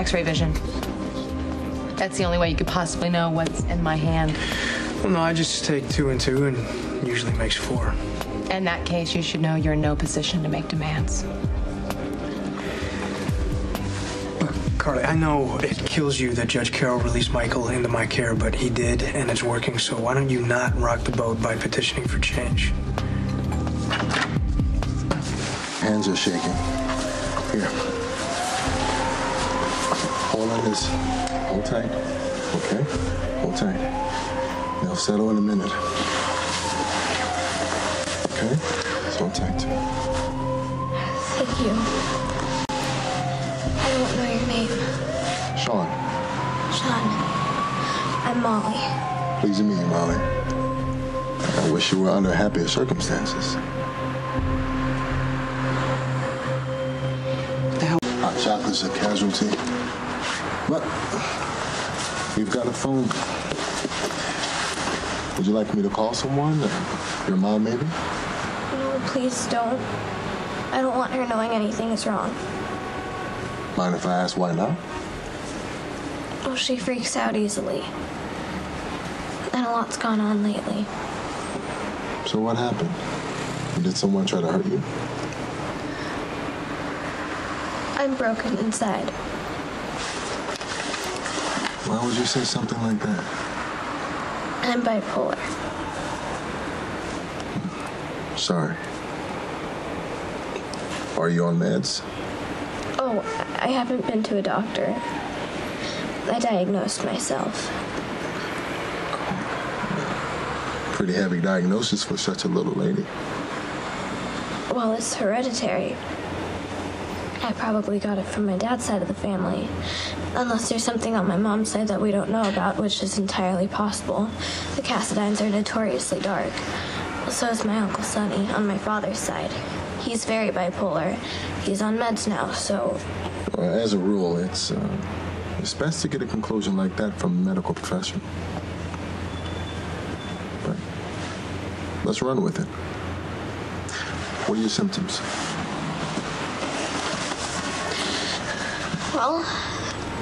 X-ray vision. That's the only way you could possibly know what's in my hand. Well, no, I just take 2 and 2 and usually makes 4. In that case, you should know you're in no position to make demands. Look, Carly, I know it kills you that Judge Carroll released Michael into my care, but he did, and it's working, so why don't you not rock the boat by petitioning for change? Hands are shaking. Here. Hold on this. Hold tight. Okay? Hold tight. They'll settle in a minute. Okay? So hold tight. Thank you. I don't know your name. Sean. Sean. I'm Molly. Pleased to meet you, Molly. I wish you were under happier circumstances. Hot chocolate's a casualty. But we've got a phone. Would you like me to call someone? Your mom, maybe? No, please don't. I don't want her knowing anything is wrong. Mind if I ask why not? Well, she freaks out easily. And a lot's gone on lately. So what happened? Did someone try to hurt you? I'm broken inside. Why would you say something like that? I'm bipolar. Sorry. Are you on meds? Oh, I haven't been to a doctor. I diagnosed myself. Pretty heavy diagnosis for such a little lady. Well, it's hereditary. I probably got it from my dad's side of the family. Unless there's something on my mom's side that we don't know about, which is entirely possible. The Cassidines are notoriously dark. So is my Uncle Sonny on my father's side. He's very bipolar. He's on meds now, so... Well, as a rule, it's best to get a conclusion like that from a medical professional. But let's run with it. What are your symptoms? Well,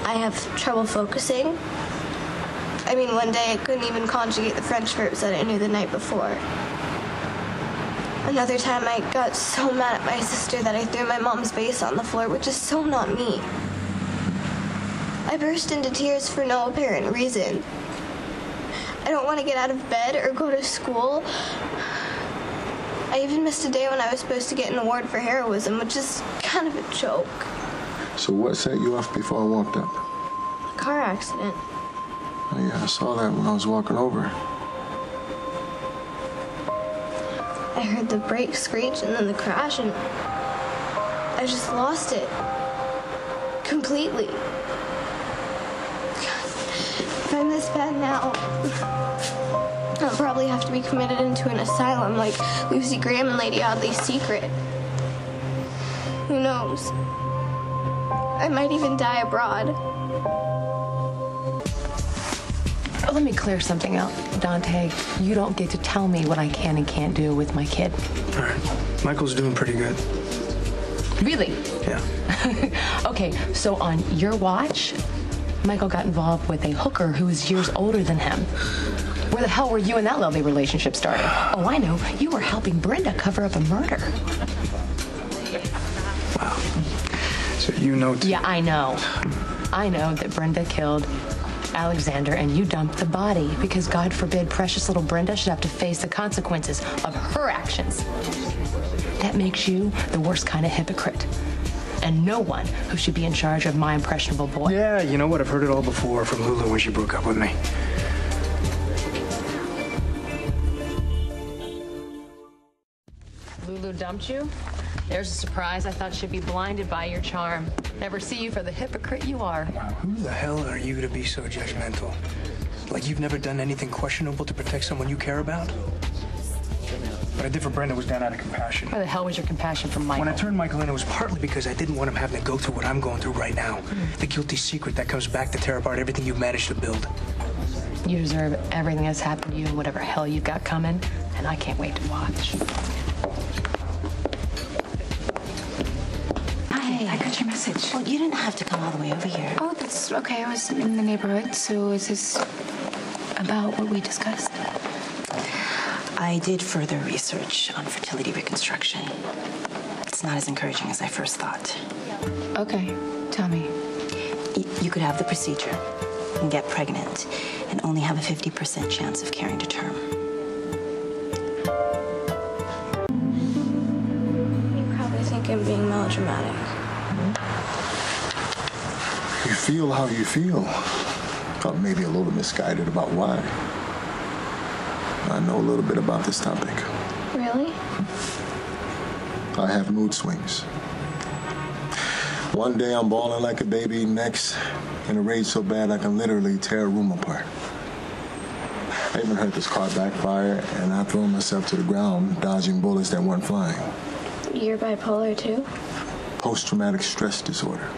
I have trouble focusing. I mean, one day I couldn't even conjugate the French verbs that I knew the night before. Another time I got so mad at my sister that I threw my mom's vase on the floor, which is so not me. I burst into tears for no apparent reason. I don't want to get out of bed or go to school. I even missed a day when I was supposed to get an award for heroism, which is kind of a joke. So what set you off before I walked up? A car accident. Oh, yeah, I saw that when I was walking over. I heard the brake screech and then the crash, and I just lost it. Completely. If I'm this bad now, I'll probably have to be committed into an asylum like Lucy Graham and Lady Audley's Secret. Who knows? I might even die abroad. Let me clear something out, Dante. You don't get to tell me what I can and can't do with my kid. All right. Michael's doing pretty good. Really? Yeah. Okay, so on your watch, Michael got involved with a hooker who was years older than him. Where the hell were you and that lovely relationship started? Oh, I know. You were helping Brenda cover up a murder. Wow. So you know... Yeah, I know. I know that Brenda killed Alexander and you dumped the body because God forbid precious little Brenda should have to face the consequences of her actions. That makes you the worst kind of hypocrite. And no one who should be in charge of my impressionable boy. Yeah, you know what? I've heard it all before from Lulu when she broke up with me. Lulu dumped you? There's a surprise. I thought she'd be blinded by your charm. Never see you for the hypocrite you are. Wow, who the hell are you to be so judgmental? Like you've never done anything questionable to protect someone you care about? What I did for Brenda was done out of compassion. Where the hell was your compassion for Michael? When I turned Michael in, it was partly because I didn't want him having to go through what I'm going through right now. The guilty secret that comes back to tear apart everything you've managed to build. You deserve everything that's happened to you and whatever hell you've got coming, and I can't wait to watch. I Hey. I got your message. Well, you didn't have to come all the way over here. Oh, that's okay. I was in the neighborhood, so is this about what we discussed? I did further research on fertility reconstruction. It's not as encouraging as I first thought. Okay, tell me. You could have the procedure and get pregnant and only have a 50% chance of carrying to term. You probably think I'm being melodramatic. You feel how you feel. Or maybe a little misguided about why. I know a little bit about this topic. Really? I have mood swings. One day I'm bawling like a baby, next in a rage so bad I can literally tear a room apart. I even heard this car backfire and I threw myself to the ground, dodging bullets that weren't flying. You're bipolar too? Post-traumatic stress disorder.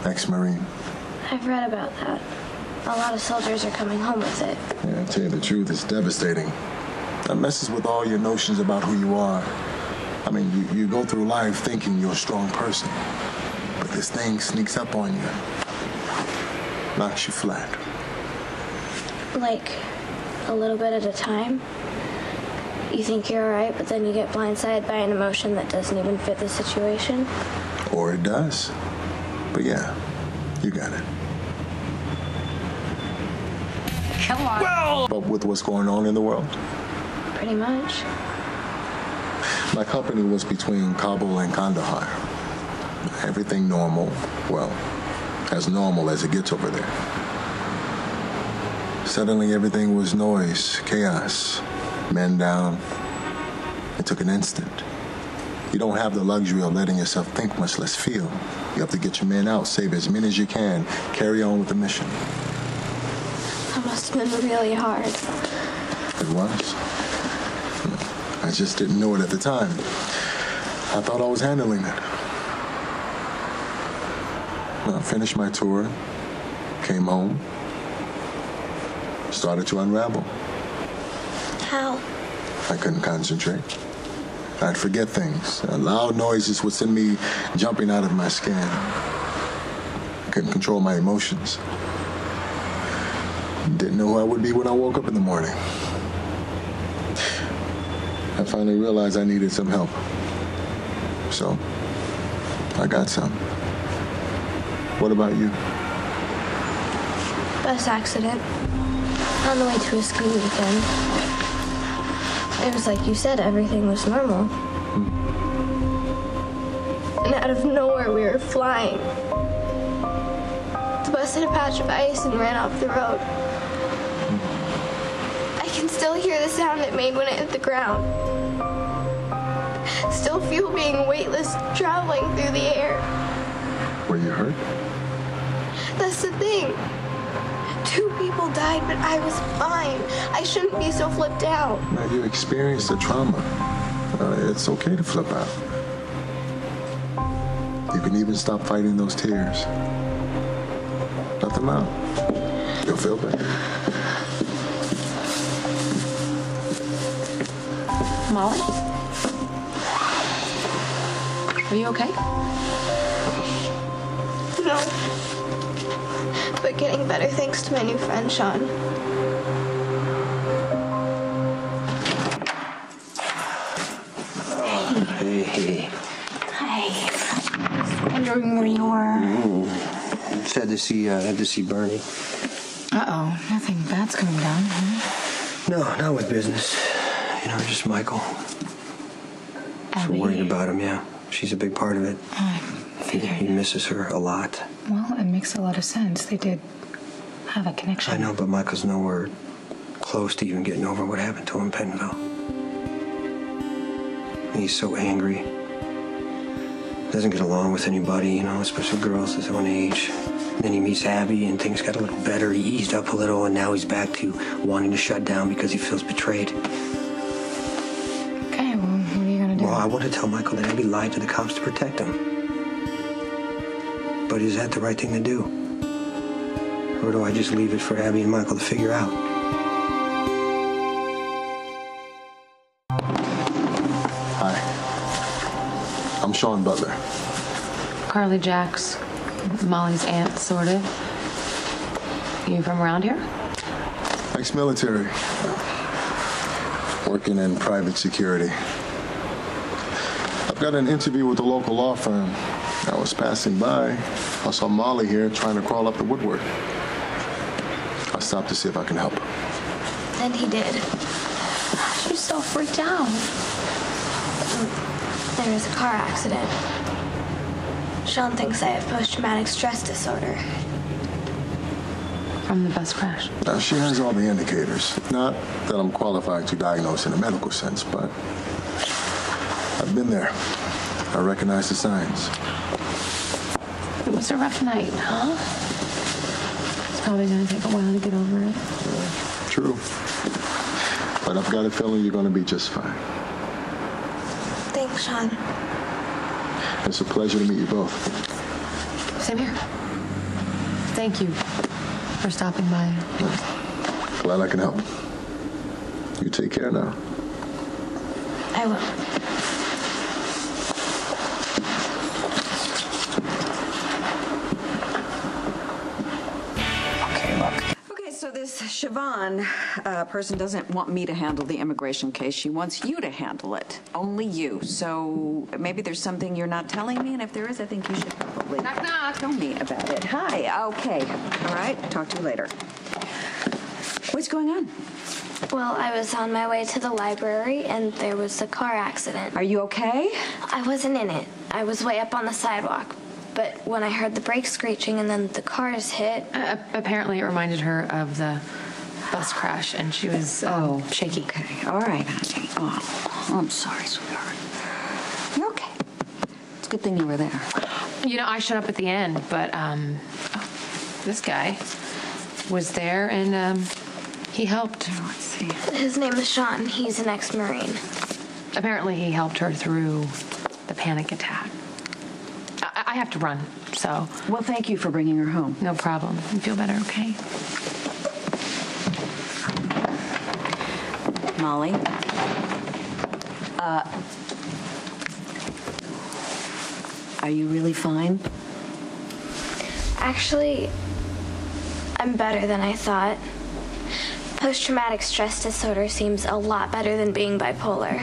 Ex-Marine. I've read about that. A lot of soldiers are coming home with it. Yeah, to tell you the truth, it's devastating. That messes with all your notions about who you are. I mean, you go through life thinking you're a strong person, but this thing sneaks up on you, knocks you flat. Like, a little bit at a time? You think you're alright, but then you get blindsided by an emotion that doesn't even fit the situation? Or it does. But yeah, you got it. Come on. Well, but with what's going on in the world? Pretty much. My company was between Kabul and Kandahar. Everything normal, well, as normal as it gets over there. Suddenly everything was noise, chaos, men down. It took an instant. You don't have the luxury of letting yourself think, much less feel. You have to get your men out, save as many as you can, carry on with the mission. That must have been really hard. It was. I just didn't know it at the time. I thought I was handling it. I finished my tour, came home, started to unravel. How? I couldn't concentrate. I'd forget things. Loud noises would send me jumping out of my skin. I couldn't control my emotions. Didn't know who I would be when I woke up in the morning. I finally realized I needed some help. So, I got some. What about you? Bus accident. On the way to a ski weekend. It was like you said, everything was normal. And out of nowhere, we were flying. The bus hit a patch of ice and ran off the road. I can still hear the sound it made when it hit the ground. Still feel being weightless, traveling through the air. Were you hurt? That's the thing. 2 people died, but I was fine. I shouldn't be so flipped out. Now, you experienced a trauma. It's okay to flip out. You can even stop fighting those tears. Let them out. You'll feel better. Molly? Are you okay? No. But getting better thanks to my new friend, Sean. Hey. Hi. Just wondering where you were. Just had to see Bernie. Uh-oh. Nothing bad's coming down, huh? No, not with business. You know, just Michael. Just Abby. worried about him, yeah. She's a big part of it. I figured. He misses her a lot. Well, it makes a lot of sense. They did have a connection. I know, but Michael's nowhere close to even getting over what happened to him in Pennville. He's so angry. Doesn't get along with anybody, you know, especially girls his own age. And then he meets Abby and things got a little better. He eased up a little and now he's back to wanting to shut down because he feels betrayed. Okay, well, what are you gonna do? Well, I want to tell Michael that Abby lied to the cops to protect him. But is that the right thing to do? Or do I just leave it for Abby and Michael to figure out? Hi. I'm Sean Butler. Carly Jacks, Molly's aunt, sort of. You from around here? Ex-military. Working in private security. I've got an interview with a local law firm. I was passing by. I saw Molly here trying to crawl up the woodwork. I stopped to see if I can help. And he did. She's so freaked out. There was a car accident. Sean thinks I have post-traumatic stress disorder. From the bus crash. Now, she has all the indicators. Not that I'm qualified to diagnose in a medical sense, but I've been there. I recognize the signs. It was a rough night, huh? It's probably going to take a while to get over it. True. But I've got a feeling you're going to be just fine. Thanks, Sean. It's a pleasure to meet you both. Same here. Thank you for stopping by. Glad I can help. You take care now. I will. So this Siobhan person doesn't want me to handle the immigration case. She wants you to handle it. Only you. So maybe there's something you're not telling me, and if there is, I think you should probably Knock, knock. tell me about it. Hi. Okay. All right. Talk to you later. What's going on? Well, I was on my way to the library, and there was a car accident. Are you okay? I wasn't in it. I was way up on the sidewalk. But when I heard the brakes screeching and then the cars hit... Apparently it reminded her of the bus crash, and she was shaky. Okay. All right, honey. Oh, I'm sorry, sweetheart. You're okay. It's a good thing you were there. You know, I showed up at the end, but this guy was there, and he helped. Oh, let's see. His name is Sean. He's an ex-Marine. Apparently he helped her through the panic attack. I have to run, so... Well, thank you for bringing her home. No problem. You feel better, okay? Molly? Are you really fine? Actually, I'm better than I thought. Post-traumatic stress disorder seems a lot better than being bipolar.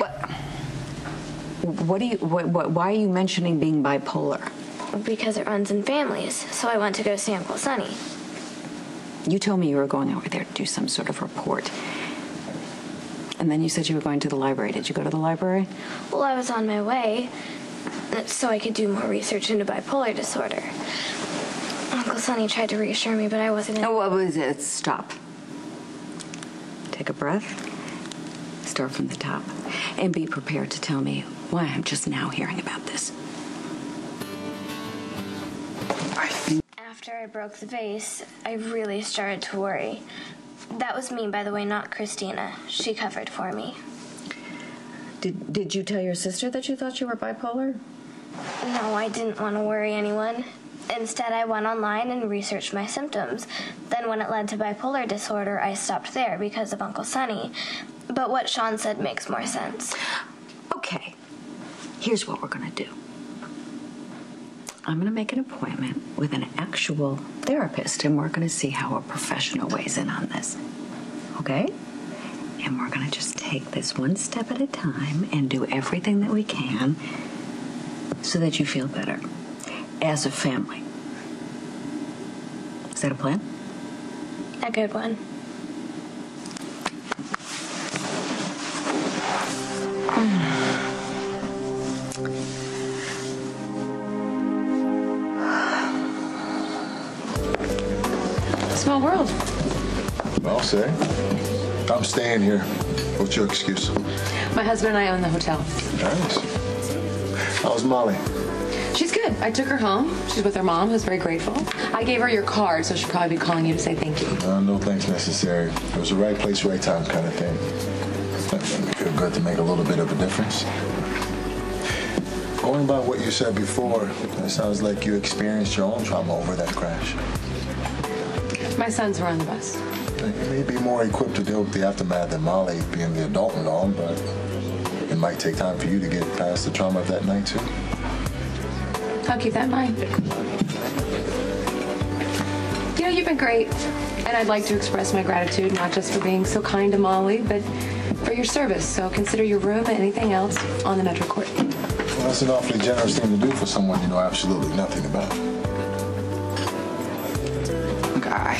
Why are you mentioning being bipolar? Because it runs in families, so I went to go see Uncle Sonny. You told me you were going over there to do some sort of report. And then you said you were going to the library. Did you go to the library? Well, I was on my way, so I could do more research into bipolar disorder. Uncle Sonny tried to reassure me, but I wasn't... Oh, what was it? Stop. Take a breath. Start from the top. And be prepared to tell me why I'm just now hearing about this. After I broke the vase, I really started to worry. That was me, by the way, not Christina. She covered for me. Did you tell your sister that you thought you were bipolar? No, I didn't want to worry anyone. Instead, I went online and researched my symptoms. Then when it led to bipolar disorder, I stopped there because of Uncle Sonny. But what Sean said makes more sense. Okay. Here's what we're going to do. I'm going to make an appointment with an actual therapist, and we're going to see how a professional weighs in on this. Okay? And we're going to just take this one step at a time and do everything that we can so that you feel better as a family. Is that a plan? A good one. Small world. I'll say. I'm staying here. What's your excuse? My husband and I own the hotel. Nice. How's Molly? She's good. I took her home. She's with her mom, who's very grateful. I gave her your card, so she'll probably be calling you to say thank you. No thanks necessary. It was the right place, right time kind of thing. It feel good to make a little bit of a difference. Going by what you said before, it sounds like you experienced your own trauma over that crash. My sons were on the bus. You may be more equipped to deal with the aftermath than Molly, being the adult and all, but it might take time for you to get past the trauma of that night, too. I'll keep that in mind. You know, you've been great. And I'd like to express my gratitude, not just for being so kind to Molly, but for your service. So consider your room and anything else on the Metro Court. Well, that's an awfully generous thing to do for someone you know absolutely nothing about. Look, I